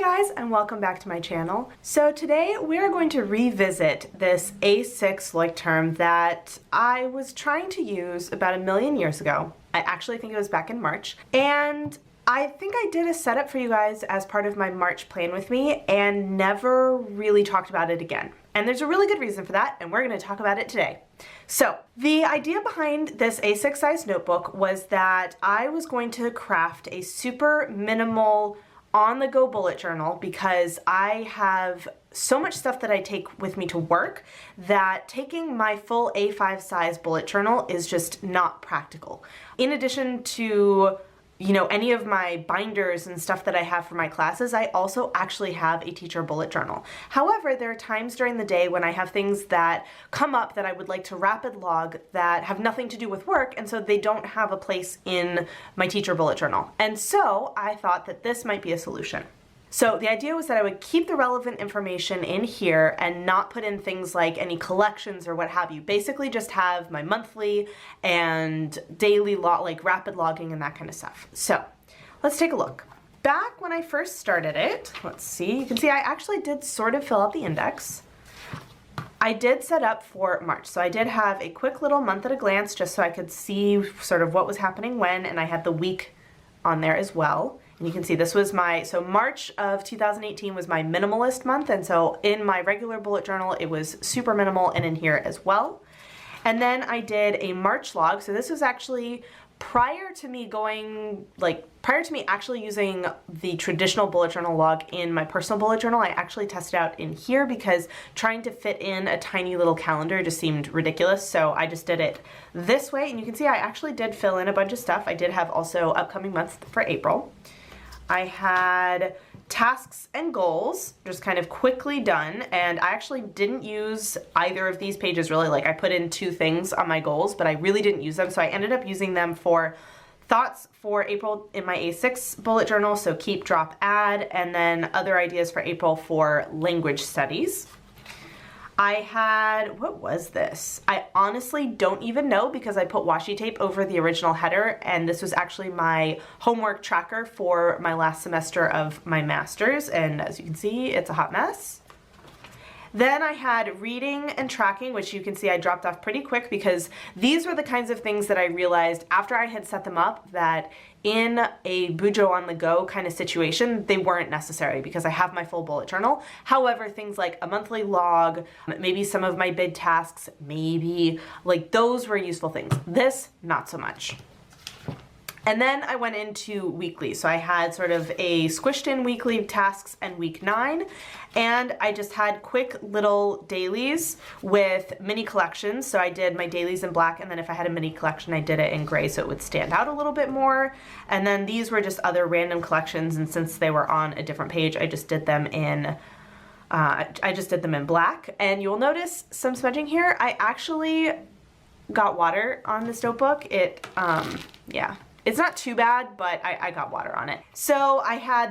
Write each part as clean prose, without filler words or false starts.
Hey guys, and welcome back to my channel. So today we are going to revisit this A6 Leuchtturm that I was trying to use about 1,000,000 years ago. I actually think it was back in March, and I think I did a setup for you guys as part of my March plan with me and never really talked about it again. And there's a really good reason for that, and we're going to talk about it today. So the idea behind this A6 size notebook was that I was going to craft a super minimal on-the-go bullet journal because I have so much stuff that I take with me to work that taking my full A5 size bullet journal is just not practical. In addition to any of my binders and stuff that I have for my classes, I also actually have a teacher bullet journal. However, there are times during the day when I have things that come up that I would like to rapid log that have nothing to do with work, and so they don't have a place in my teacher bullet journal. And so I thought that this might be a solution. So the idea was that I would keep the relevant information in here and not put in things like any collections or what have you. Basically just have my monthly and daily like rapid logging and that kind of stuff. So let's take a look. Back when I first started it, let's see, you can see I actually did sort of fill out the index. I did set up for March, so I did have a quick little month at a glance just so I could see sort of what was happening when, and I had the week on there as well. And you can see this was so March of 2018 was my minimalist month, and so in my regular bullet journal it was super minimal, and in here as well. And then I did a March log, so this was actually prior to me actually using the traditional bullet journal log in my personal bullet journal. I actually tested out in here because trying to fit in a tiny little calendar just seemed ridiculous, so I just did it this way. And you can see I actually did fill in a bunch of stuff. I did have also upcoming months for April. I had tasks and goals just kind of quickly done, and I actually didn't use either of these pages really. Like I put in 2 things on my goals, but I really didn't use them, so I ended up using them for thoughts for April in my A6 bullet journal, so keep, drop, add, and then other ideas for April for language studies. I had, what was this? I honestly don't even know because I put washi tape over the original header, and this was actually my homework tracker for my last semester of my master's, and as you can see, it's a hot mess. Then I had reading and tracking, which you can see I dropped off pretty quick because these were the kinds of things that I realized after I had set them up that in a Bujo on the go kind of situation, they weren't necessary because I have my full bullet journal. However, things like a monthly log, maybe some of my bid tasks, maybe like those were useful things. This, not so much. And then I went into weekly. So I had sort of a squished in weekly tasks and week 9. And I just had quick little dailies with mini collections. So I did my dailies in black, and then if I had a mini collection, I did it in gray so it would stand out a little bit more. And then these were just other random collections, and since they were on a different page, I just did them in black. And you'll notice some smudging here. I actually got water on this notebook. Yeah. It's not too bad, but I got water on it. So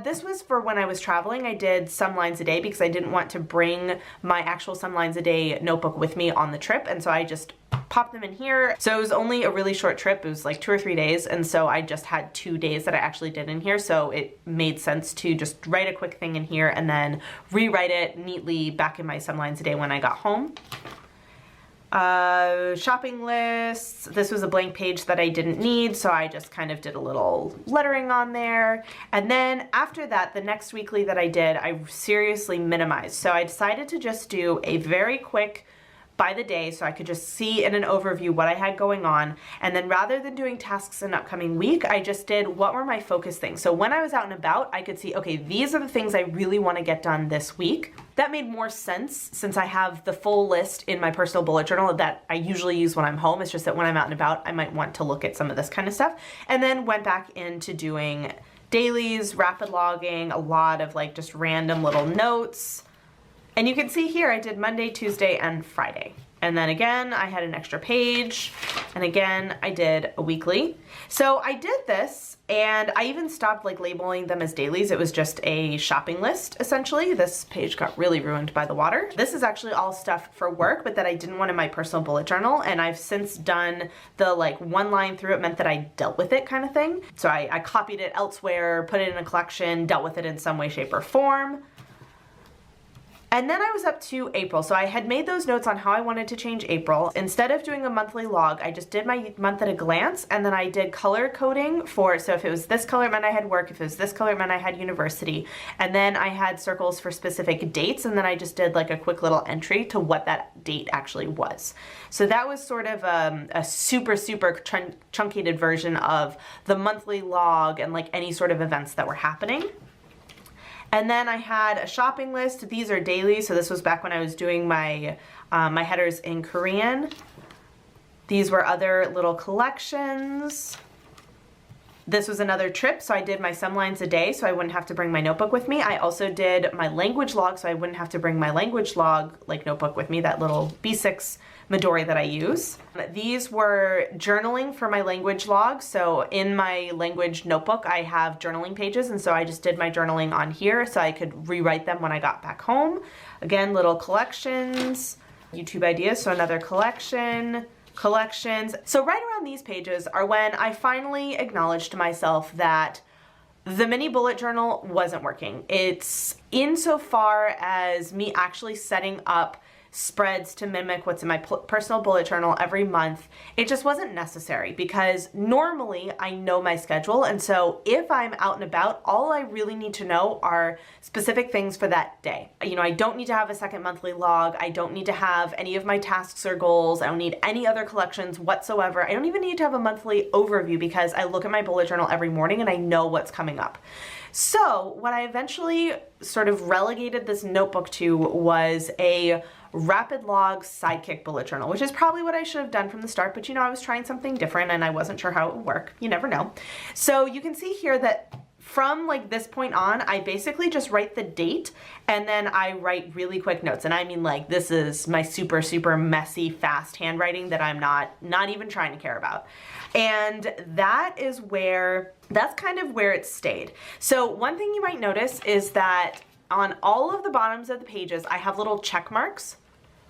this was for when I was traveling. I did some lines a day because I didn't want to bring my actual some lines a day notebook with me on the trip, and so I just popped them in here. So it was only a really short trip. It was like 2 or 3 days, and so I just had 2 days that I actually did in here, so it made sense to just write a quick thing in here and then rewrite it neatly back in my some lines a day when I got home. Shopping lists. This was a blank page that I didn't need, so I just kind of did a little lettering on there. And then after that, the next weekly that I did, I seriously minimized. So I decided to just do a very quick by the day so I could just see in an overview what I had going on. And then rather than doing tasks in upcoming week, I just did what were my focus things. So when I was out and about, I could see, okay, these are the things I really want to get done this week. That made more sense since I have the full list in my personal bullet journal that I usually use when I'm home. It's just that when I'm out and about, I might want to look at some of this kind of stuff. And then went back into doing dailies, rapid logging, a lot of like just random little notes. And you can see here I did Monday, Tuesday, and Friday. And then again, I had an extra page And again, I did a weekly. So I did this, and I even stopped like labeling them as dailies. It was just a shopping list, essentially. This page got really ruined by the water. This is actually all stuff for work, but that I didn't want in my personal bullet journal. And I've since done the like one line through it meant that I dealt with it kind of thing. So I copied it elsewhere, put it in a collection, dealt with it in some way, shape, or form. And then I was up to April. So I had made those notes on how I wanted to change April. Instead of doing a monthly log, I just did my month at a glance, and then I did color coding for, so if it was this color, it meant I had work. If it was this color, it meant I had university. And then I had circles for specific dates, and then I just did like a quick little entry to what that date actually was. So that was sort of a super truncated version of the monthly log and like any sort of events that were happening. And then I had a shopping list. These are daily, so this was back when I was doing my my headers in Korean. These were other little collections. This was another trip, so I did my some lines a day so I wouldn't have to bring my notebook with me. I also did my language log so I wouldn't have to bring my language log like notebook with me, that little B6 Midori that I use. These were journaling for my language log. So in my language notebook, I have journaling pages, and so I just did my journaling on here so I could rewrite them when I got back home. Again, little collections, YouTube ideas, so another collection, collections. So right around these pages are when I finally acknowledged to myself that the mini bullet journal wasn't working. It's insofar as me actually setting up spreads to mimic what's in my personal bullet journal every month. It just wasn't necessary because normally I know my schedule, and so if I'm out and about, all I really need to know are specific things for that day. You know, I don't need to have a second monthly log. I don't need to have any of my tasks or goals. I don't need any other collections whatsoever. I don't even need to have a monthly overview because I look at my bullet journal every morning and I know what's coming up. So what I eventually sort of relegated this notebook to was a rapid log sidekick bullet journal, which is probably what I should have done from the start, but you know, I was trying something different and I wasn't sure how it would work. You never know. So you can see here that from like this point on, I basically just write the date and then I write really quick notes. And I mean, like, this is my super messy, fast handwriting that I'm not even trying to care about. And that's kind of where it stayed. So one thing you might notice is that on all of the bottoms of the pages, I have little check marks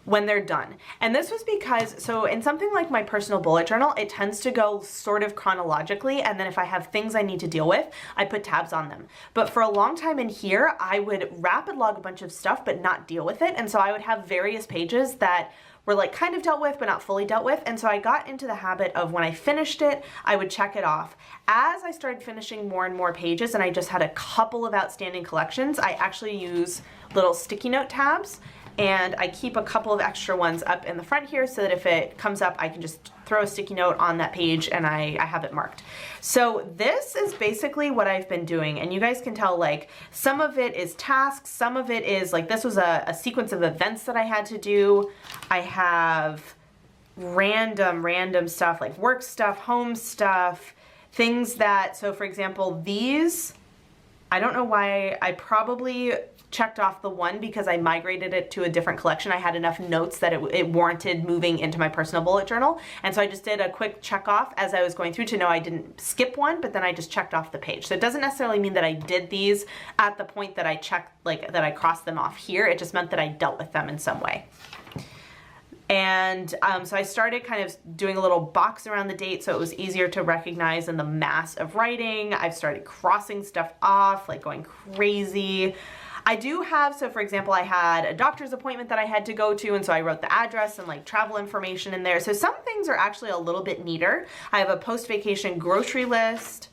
when they're done. And this was because, so in something like my personal bullet journal, it tends to go sort of chronologically, and then if I have things I need to deal with, I put tabs on them. But for a long time in here, I would rapid log a bunch of stuff but not deal with it, and so I would have various pages that were like kind of dealt with but not fully dealt with, and so I got into the habit of when I finished it, I would check it off. As I started finishing more and more pages and I just had a couple of outstanding collections, I actually use little sticky note tabs, and I keep a couple of extra ones up in the front here so that if it comes up, I can just throw a sticky note on that page and I have it marked. So this is basically what I've been doing, and you guys can tell, like, some of it is tasks, some of it is like, this was a sequence of events that I had to do. I have random stuff like work stuff, home stuff, things that, so for example, these, I don't know why, I probably checked off the one because I migrated it to a different collection. I had enough notes that it warranted moving into my personal bullet journal. And so I just did a quick check off as I was going through to know I didn't skip one, but then I just checked off the page. So it doesn't necessarily mean that I did these at the point that I checked, like that I crossed them off here. It just meant that I dealt with them in some way. And so I started kind of doing a little box around the date so it was easier to recognize in the mass of writing. I've started crossing stuff off, like going crazy. I do have, so for example, I had a doctor's appointment that I had to go to, and so I wrote the address and like travel information in there. So some things are actually a little bit neater. I have a post-vacation grocery list.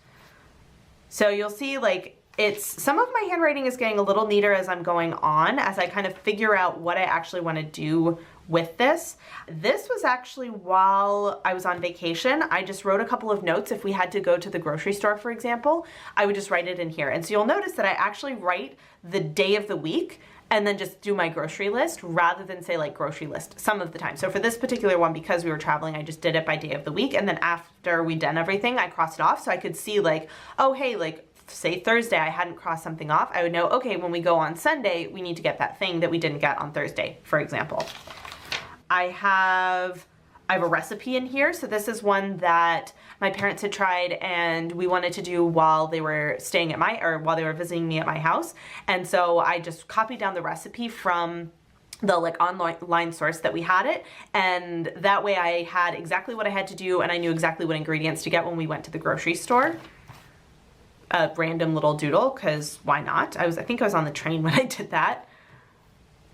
So you'll see, like, some of my handwriting is getting a little neater as I'm going on, as I kind of figure out what I actually want to do with this. This was actually while I was on vacation. I just wrote a couple of notes. If we had to go to the grocery store, for example, I would just write it in here. And so you'll notice that I actually write the day of the week and then just do my grocery list rather than say like grocery list some of the time. So for this particular one, because we were traveling, I just did it by day of the week. And then after we done everything, I crossed it off so I could see like, oh, hey, like say Thursday, I hadn't crossed something off. I would know, okay, when we go on Sunday, we need to get that thing that we didn't get on Thursday, for example. I have I have a recipe in here. So this is one that my parents had tried and we wanted to do while they were staying at while they were visiting me at my house. And so I just copied down the recipe from the like online source that we had it, and that way I had exactly what I had to do and I knew exactly what ingredients to get when we went to the grocery store. A random little doodle, because why not? I think I was on the train when I did that.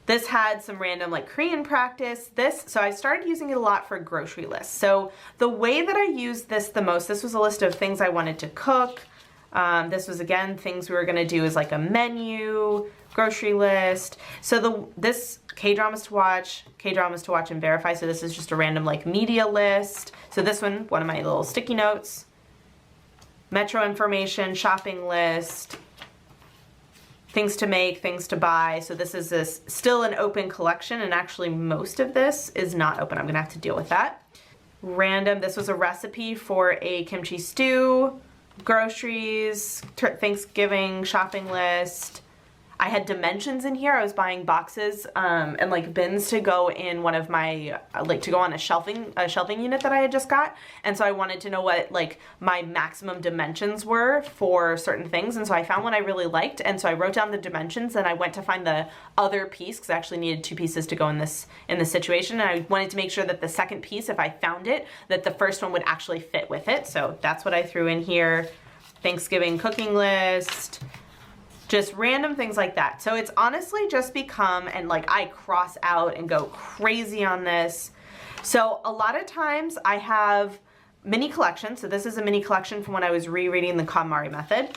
This had some random like Korean practice. So I started using it a lot for grocery lists. So the way that I used this the most, this was a list of things I wanted to cook. This was again things we were gonna do as like a menu, grocery list. So this K-dramas to watch and verify. So this is just a random like media list. So this one of my little sticky notes. Metro information, shopping list, things to make, things to buy. So this is still an open collection, and actually most of this is not open. I'm gonna have to deal with that. Random, this was a recipe for a kimchi stew, groceries, Thanksgiving shopping list. I had dimensions in here. I was buying boxes and like bins to go in one of my, to go on a shelving unit that I had just got. And so I wanted to know what like my maximum dimensions were for certain things. And so I found one I really liked. And so I wrote down the dimensions and I went to find the other piece because I actually needed 2 pieces to go in this situation. And I wanted to make sure that the second piece, if I found it, that the first one would actually fit with it. So that's what I threw in here. Thanksgiving cooking list. Just random things like that. So it's honestly just become, and like I cross out and go crazy on this. So a lot of times I have mini collections. So this is a mini collection from when I was rereading the KonMari method.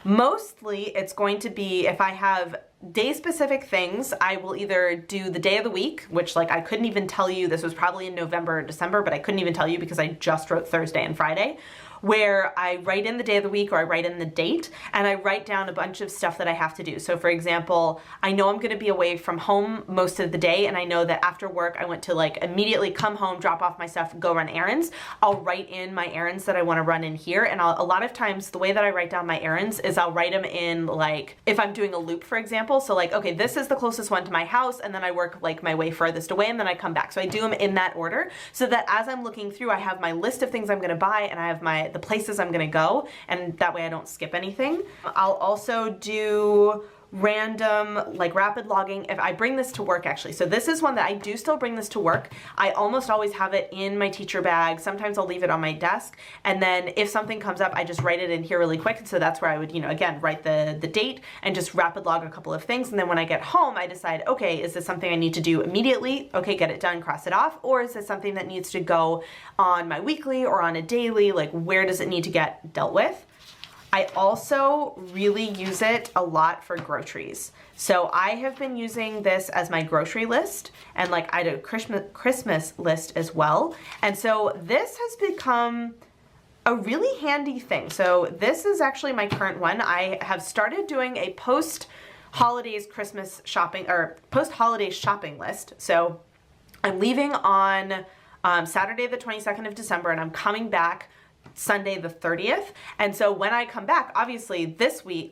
Mostly it's going to be, if I have day specific things, I will either do the day of the week, which like I couldn't even tell you, this was probably in November or December, but I couldn't even tell you because I just wrote Thursday and Friday, where I write in the day of the week or I write in the date and I write down a bunch of stuff that I have to do. So for example, I know I'm gonna be away from home most of the day and I know that after work I want to like immediately come home, drop off my stuff, go run errands. I'll write in my errands that I wanna run in here, and a lot of times the way that I write down my errands is I'll write them in like, if I'm doing a loop for example, so like, okay, this is the closest one to my house and then I work like my way furthest away and then I come back. So I do them in that order so that as I'm looking through, I have my list of things I'm gonna buy and I have the places I'm gonna go, and that way I don't skip anything. I'll also do random like rapid logging if I bring this to work actually. So this is one that I do still bring this to work. I almost always have it in my teacher bag. Sometimes I'll leave it on my desk, and then if something comes up I just write it in here really quick. And so that's where I would, again, write the date and just rapid log a couple of things, and then when I get home I decide, okay, is this something I need to do immediately? Okay, get it done, cross it off. Or is this something that needs to go on my weekly or on a daily? Like, where does it need to get dealt with? I also really use it a lot for groceries. So I have been using this as my grocery list, and like I do a Christmas list as well. And so this has become a really handy thing. So this is actually my current one. I have started doing a post-holidays Christmas shopping or post-holidays shopping list. So I'm leaving on Saturday the 22nd of December and I'm coming back Sunday the 30th. And so when I come back, obviously this week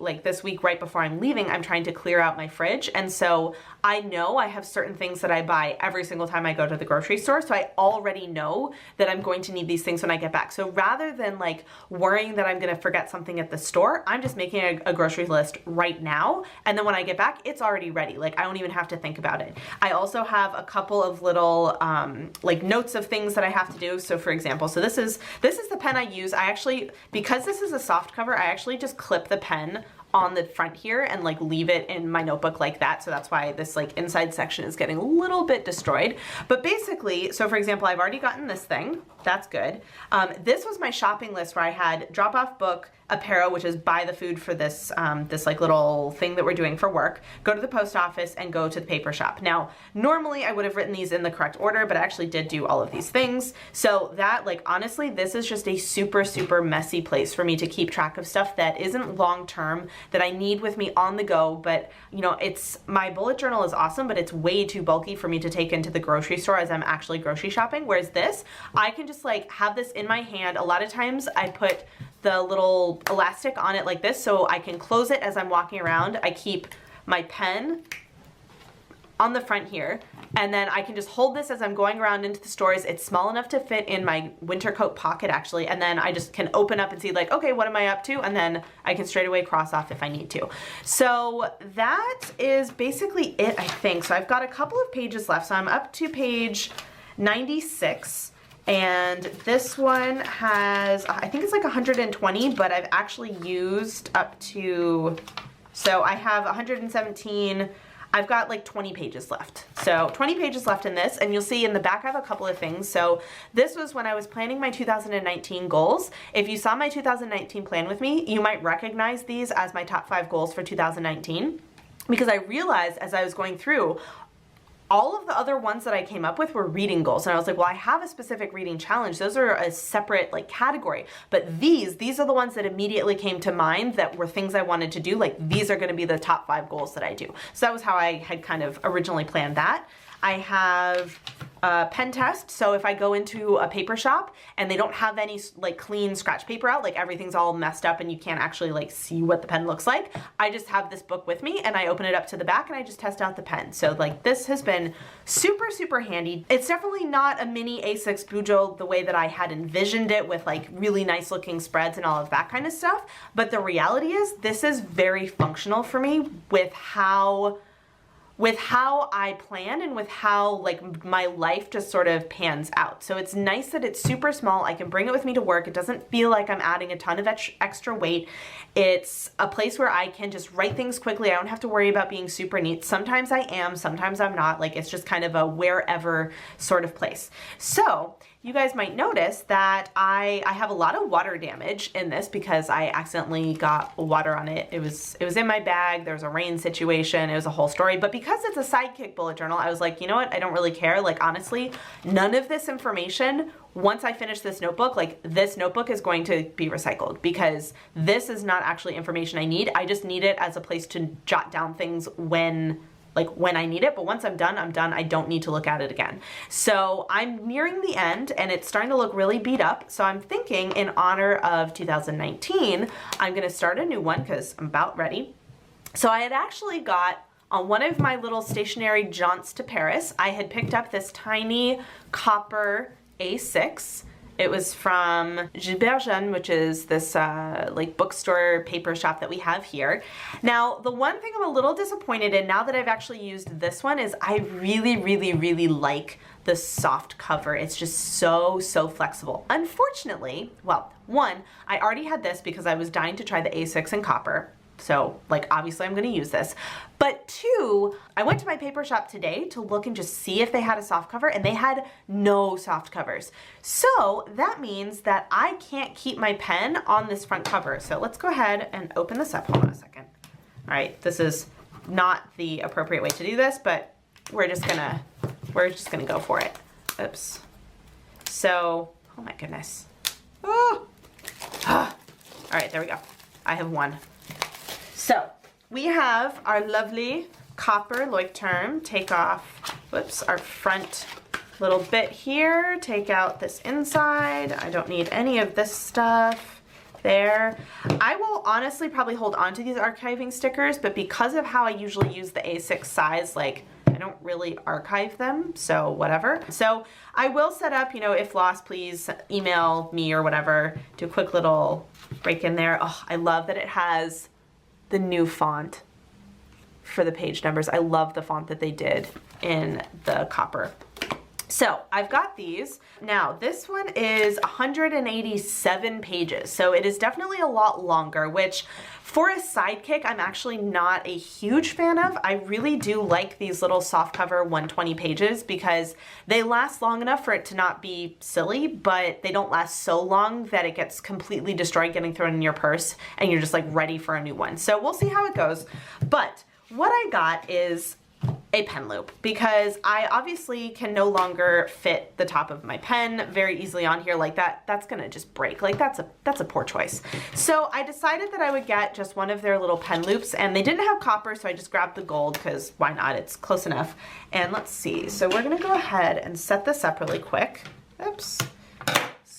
right before I'm leaving, I'm trying to clear out my fridge. And so I know I have certain things that I buy every single time I go to the grocery store. So I already know that I'm going to need these things when I get back. So rather than like worrying that I'm going to forget something at the store, I'm just making a grocery list right now. And then when I get back, it's already ready. Like I don't even have to think about it. I also have a couple of little like notes of things that I have to do. So for example, so this is the pen I use. I actually, because this is a soft cover, I actually just clip the pen on the front here and like leave it in my notebook like that. So that's why this like inside section is getting a little bit destroyed. But basically, so for example, I've already gotten this thing. That's good. This was my shopping list where I had drop off book, apparel, which is buy the food for this this like little thing that we're doing for work, go to the post office and go to the paper shop. Now, normally I would have written these in the correct order, but I actually did do all of these things. So that, like, honestly, this is just a super, super messy place for me to keep track of stuff that isn't long-term, that I need with me on the go. But it's, my bullet journal is awesome, but it's way too bulky for me to take into the grocery store as I'm actually grocery shopping. Whereas this, I can just like have this in my hand. A lot of times I put the little elastic on it like this so I can close it as I'm walking around. I keep my pen on the front here, and then I can just hold this as I'm going around into the stores. It's small enough to fit in my winter coat pocket actually, and then I just can open up and see like, okay, what am I up to? And then I can straight away cross off if I need to. So that is basically it, I think. So I've got a couple of pages left. So I'm up to page 96. And this one has, I think it's like 120, but I've actually used up to, so I have 117. I've got like 20 pages left. So 20 pages left in this, and you'll see in the back I have a couple of things. So this was when I was planning my 2019 goals. If you saw my 2019 plan with me, you might recognize these as my top 5 goals for 2019, because I realized as I was going through, all of the other ones that I came up with were reading goals. And I was like, well, I have a specific reading challenge. Those are a separate like category. But these are the ones that immediately came to mind that were things I wanted to do. Like these are gonna be the top 5 goals that I do. So that was how I had kind of originally planned that. I have a pen test. So if I go into a paper shop and they don't have any like clean scratch paper out, like everything's all messed up and you can't actually like see what the pen looks like, I just have this book with me and I open it up to the back and I just test out the pen. So like this has been super, super handy. It's definitely not a mini A6 Bujo the way that I had envisioned it with like really nice looking spreads and all of that kind of stuff. But the reality is this is very functional for me with how I plan and with how like my life just sort of pans out. So it's nice that it's super small. I can bring it with me to work. It doesn't feel like I'm adding a ton of extra weight. It's a place where I can just write things quickly. I don't have to worry about being super neat. Sometimes I am, sometimes I'm not. Like it's just kind of a wherever sort of place. So you guys might notice that I have a lot of water damage in this because I accidentally got water on it. It was in my bag. There was a rain situation. It was a whole story. But because it's a sidekick bullet journal, I was like, you know what? I don't really care. Like honestly, none of this information, once I finish this notebook, like this notebook is going to be recycled because this is not actually information I need. I just need it as a place to jot down things when I need it, but once I'm done, I'm done. I don't need to look at it again. So I'm nearing the end and it's starting to look really beat up. So I'm thinking in honor of 2019, I'm gonna start a new one because I'm about ready. So I had actually got on one of my little stationery jaunts to Paris, I had picked up this tiny copper A6. It was from Gilbert Jeune, which is this like bookstore paper shop that we have here. Now, the one thing I'm a little disappointed in now that I've actually used this one is I really, really, really like the soft cover. It's just so, so flexible. Unfortunately, well, one, I already had this because I was dying to try the A6 in copper. So like, obviously I'm gonna use this. But two, I went to my paper shop today to look and just see if they had a soft cover and they had no soft covers. So that means that I can't keep my pen on this front cover. So let's go ahead and open this up. Hold on a second. All right, this is not the appropriate way to do this, but we're just gonna go for it. Oops. So, oh my goodness. Oh. Ah. All right, there we go. I have one. So we have our lovely copper Leuchtturm. Take off, whoops, our front little bit here. Take out this inside. I don't need any of this stuff there. I will honestly probably hold on to these archiving stickers, but because of how I usually use the A6 size, like I don't really archive them, so whatever. So I will set up, you know, if lost, please email me or whatever. Do a quick little break in there. Oh, I love that it has the new font for the page numbers. I love the font that they did in the copper. So I've got these. Now this one is 187 pages. So it is definitely a lot longer, which for a sidekick, I'm actually not a huge fan of. I really do like these little softcover 120 pages because they last long enough for it to not be silly, but they don't last so long that it gets completely destroyed getting thrown in your purse and you're just like ready for a new one. So we'll see how it goes. But what I got is a pen loop because I obviously can no longer fit the top of my pen very easily on here like that. That's gonna just break. Like that's a poor choice. So I decided that I would get just one of their little pen loops and they didn't have copper, so I just grabbed the gold because why not? It's close enough. And let's see. So we're gonna go ahead and set this up really quick. Oops.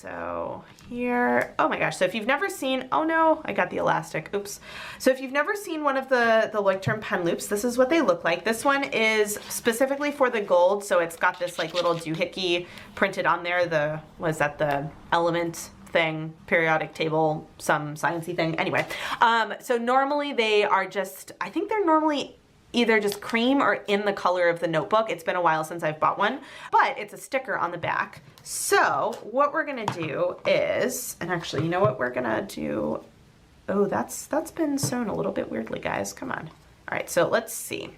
So here, oh my gosh, so if you've never seen, oh no, I got the elastic, oops. So if you've never seen one of the Leuchtturm pen loops, this is what they look like. This one is specifically for the gold, so it's got this like little doohickey printed on there, the element thing, periodic table, some sciencey thing, anyway. So normally they are just, I think they're normally either just cream or in the color of the notebook. It's been a while since I've bought one, but it's a sticker on the back. So what we're gonna do is, and actually, you know what we're gonna do? Oh, that's been sewn a little bit weirdly, guys, come on. All right, so let's see.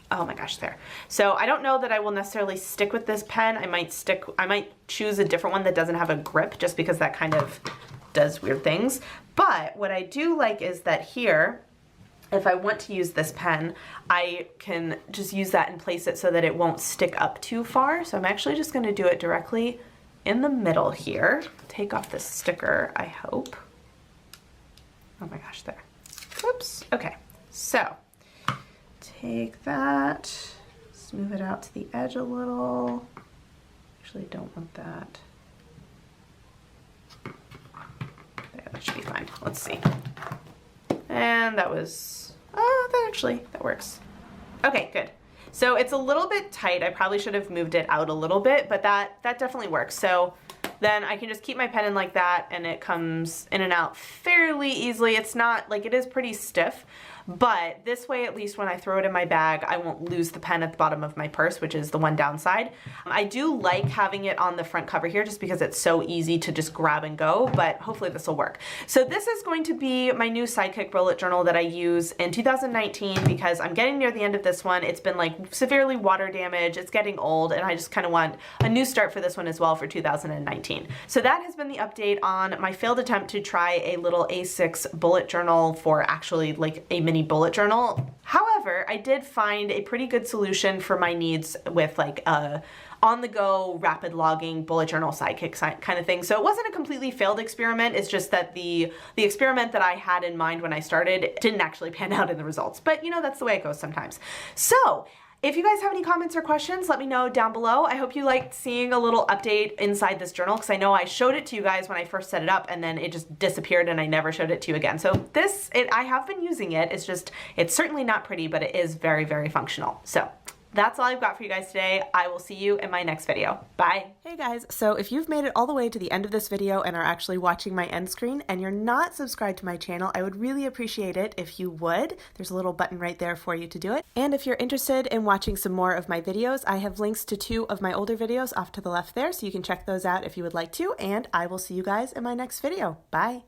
Oh my gosh, there. So I don't know that I will necessarily stick with this pen. I might choose a different one that doesn't have a grip just because that kind of does weird things. But what I do like is that here, if I want to use this pen, I can just use that and place it so that it won't stick up too far. So I'm actually just gonna do it directly in the middle here. Take off this sticker, I hope. Oh my gosh, there. Whoops, okay. So, take that, smooth it out to the edge a little. Actually, don't want that. There, that should be fine. Let's see. And that was, oh, that works. Okay, good. So it's a little bit tight. I probably should have moved it out a little bit, but that definitely works. So then I can just keep my pen in like that and it comes in and out fairly easily. It's not, like, it is pretty stiff, but this way, at least when I throw it in my bag, I won't lose the pen at the bottom of my purse, which is the one downside. I do like having it on the front cover here just because it's so easy to just grab and go, but hopefully this will work. So this is going to be my new Sidekick bullet journal that I use in 2019 because I'm getting near the end of this one. It's been like severely water damaged, it's getting old, and I just kind of want a new start for this one as well for 2019. So that has been the update on my failed attempt to try a little A6 bullet journal for actually like a mini bullet journal. However, I did find a pretty good solution for my needs with like a on-the-go rapid logging bullet journal sidekick kind of thing. So it wasn't a completely failed experiment. It's just that the experiment that I had in mind when I started didn't actually pan out in the results. But you know, that's the way it goes sometimes. So if you guys have any comments or questions, let me know down below. I hope you liked seeing a little update inside this journal because I know I showed it to you guys when I first set it up and then it just disappeared and I never showed it to you again. So I have been using it. It's certainly not pretty, but it is very, very functional. So that's all I've got for you guys today. I will see you in my next video. Bye. Hey guys, so if you've made it all the way to the end of this video and are actually watching my end screen and you're not subscribed to my channel, I would really appreciate it if you would. There's a little button right there for you to do it. And if you're interested in watching some more of my videos, I have links to 2 of my older videos off to the left there, so you can check those out if you would like to, and I will see you guys in my next video. Bye.